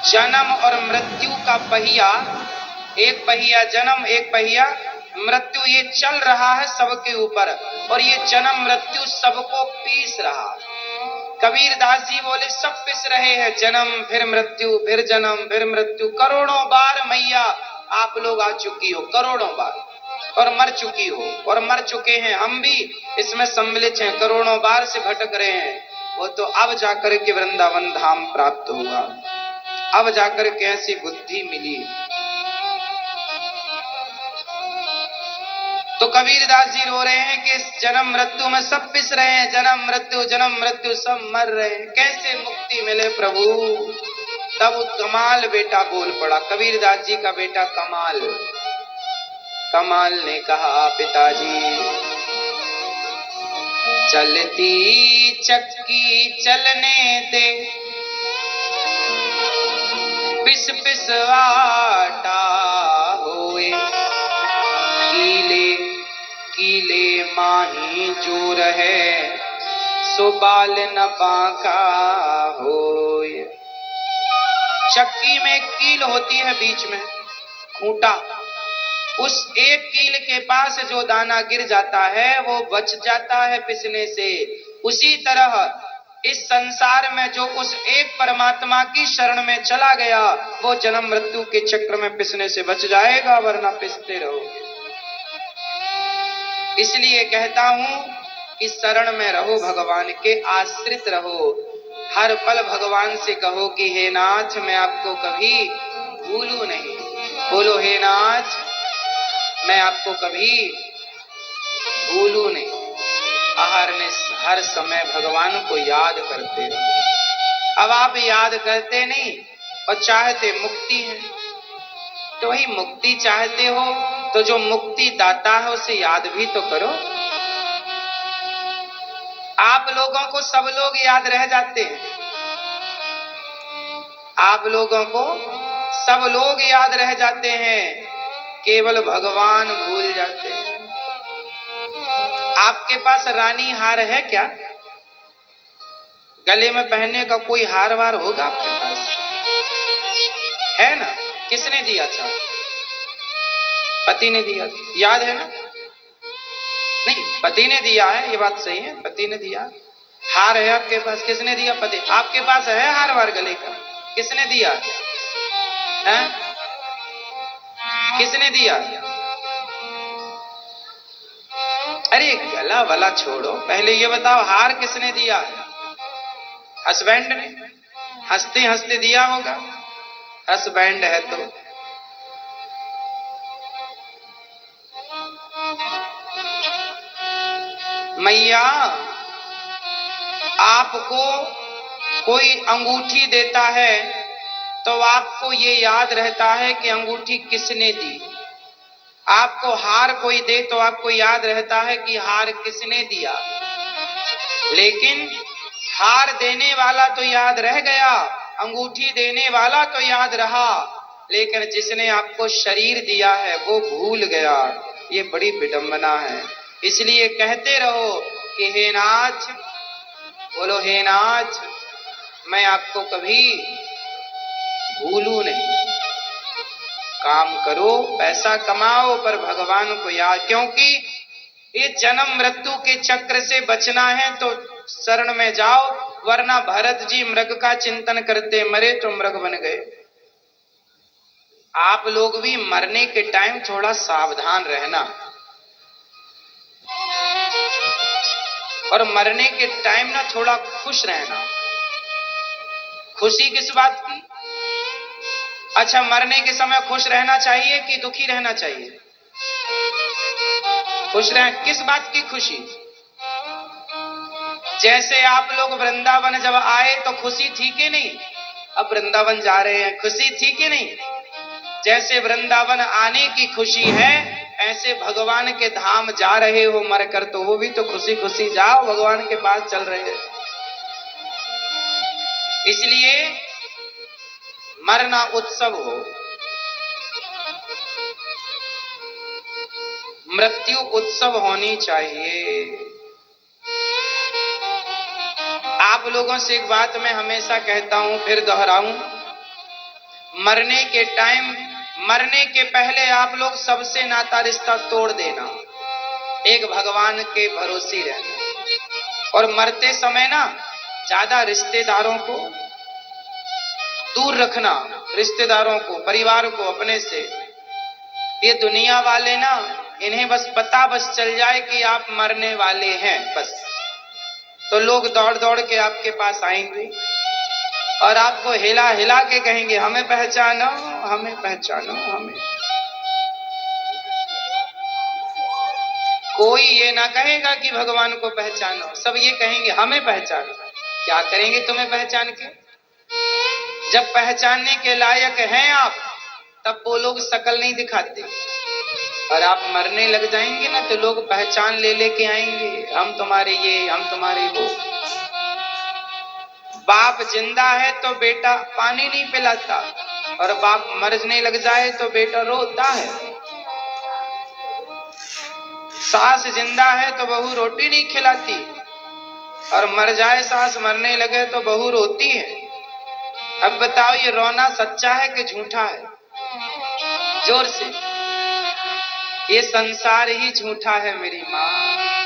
जन्म और मृत्यु का पहिया, एक पहिया जन्म एक पहिया मृत्यु, ये चल रहा है सबके ऊपर, और ये जन्म मृत्यु सबको पीस रहा। कबीर दास जी बोले सब पिस रहे हैं, जन्म फिर मृत्यु फिर जन्म फिर मृत्यु, करोड़ों बार मैया आप लोग आ चुकी हो, करोड़ों बार, और मर चुकी हो, और मर चुके हैं हम भी इसमें सम्मिलित हैं, करोड़ों बार से भटक रहे हैं। वो तो अब जाकर के वृंदावन धाम प्राप्त हुआ, अब जाकर के ऐसी बुद्धि मिली। तो कबीरदास जी रो रहे हैं कि इस जन्म मृत्यु में सब पिस रहे हैं, जन्म मृत्यु सब मर रहे हैं, कैसे मुक्ति मिले प्रभु। तब कमाल बेटा बोल पड़ा, कबीरदास जी का बेटा कमाल, कमाल ने कहा पिताजी चलती चक्की चलने दे, पिस पिस आटा होए, कीले कीले माही जो रहे, सो बाल न बांका होए। चक्की में कील होती है बीच में खूंटा, उस एक कील के पास जो दाना गिर जाता है वो बच जाता है पिसने से। उसी तरह इस संसार में जो उस एक परमात्मा की शरण में चला गया वो जन्म मृत्यु के चक्र में पिसने से बच जाएगा, वरना पिसते रहोगे। इसलिए कहता हूं कि शरण में रहो, भगवान के आश्रित रहो, हर पल भगवान से कहो कि हे नाथ मैं आपको कभी भूलूं नहीं। बोलो हे नाथ मैं आपको कभी भूलूं नहीं। हर समय भगवान को याद करते रहो। अब आप याद करते नहीं और चाहते मुक्ति है, तो वही मुक्ति चाहते हो तो जो मुक्ति दाता है उसे याद भी तो करो। आप लोगों को सब लोग याद रह जाते हैं, आप लोगों को सब लोग याद रह जाते हैं, केवल भगवान भूल जाते हैं। आपके पास रानी हार है क्या? गले में पहनने का कोई हार वार होगा आपके पास? है ना? किसने दिया था? पति ने दिया, याद है ना? नहीं, पति ने दिया है, ये बात सही है, पति ने दिया। हार है आपके पास, किसने दिया? पति। आपके पास है हार वार गले का? किसने दिया है? किसने दिया? अरे गला वाला छोड़ो, पहले ये बताओ हार किसने दिया है? हस्बैंड ने हंसते हंसते दिया होगा, हस्बैंड है तो। मैया आपको कोई अंगूठी देता है तो आपको ये याद रहता है कि अंगूठी किसने दी। आपको हार कोई दे तो आपको याद रहता है कि हार किसने दिया। लेकिन हार देने वाला तो याद रह गया, अंगूठी देने वाला तो याद रहा, लेकिन जिसने आपको शरीर दिया है वो भूल गया। ये बड़ी विडंबना है। इसलिए कहते रहो कि हे नाथ, बोलो हे नाथ मैं आपको कभी भूलूं नहीं। काम करो, पैसा कमाओ, पर भगवान को याद, क्योंकि ये जन्म मृत्यु के चक्र से बचना है तो शरण में जाओ, वरना भरत जी मृग का चिंतन करते मरे तो मृग बन गए। आप लोग भी मरने के टाइम थोड़ा सावधान रहना, और मरने के टाइम ना थोड़ा खुश रहना। खुशी किस बात की? अच्छा, मरने के समय खुश रहना चाहिए कि दुखी रहना चाहिए? खुश रह, किस बात की खुशी? जैसे आप लोग वृंदावन जब आए तो खुशी थी कि नहीं? अब वृंदावन जा रहे हैं, खुशी थी कि नहीं? जैसे वृंदावन आने की खुशी है, ऐसे भगवान के धाम जा रहे हो मरकर, तो वो भी तो खुशी खुशी जाओ, भगवान के पास चल रहे हैं। इसलिए मरना उत्सव हो, मृत्यु उत्सव होनी चाहिए। आप लोगों से एक बात मैं हमेशा कहता हूं, फिर दोहराऊं, मरने के टाइम, मरने के पहले आप लोग सबसे नाता रिश्ता तोड़ देना, एक भगवान के भरोसे रहना। और मरते समय ना ज्यादा रिश्तेदारों को दूर रखना, रिश्तेदारों को, परिवार को अपने से। ये दुनिया वाले ना, इन्हें बस पता बस चल जाए कि आप मरने वाले हैं बस, तो लोग दौड़ दौड़ के आपके पास आएंगे और आपको हिला हिला के कहेंगे हमें पहचानो, हमें पहचानो, हमें। कोई ये ना कहेगा कि भगवान को पहचानो, सब ये कहेंगे हमें पहचानो। क्या करेंगे तुम्हें पहचान के? जब पहचानने के लायक हैं आप, तब वो लोग शकल नहीं दिखाते, और आप मरने लग जाएंगे ना तो लोग पहचान ले लेके आएंगे, हम तुम्हारे ये, हम तुम्हारे वो। बाप जिंदा है तो बेटा पानी नहीं पिलाता, और बाप मरने लग जाए तो बेटा रोता है। सास जिंदा है तो बहू रोटी नहीं खिलाती, और मर जाए सास, मरने लगे तो बहू रोती है। अब बताओ ये रोना सच्चा है कि झूठा है? जोर से। ये संसार ही झूठा है मेरी माँ,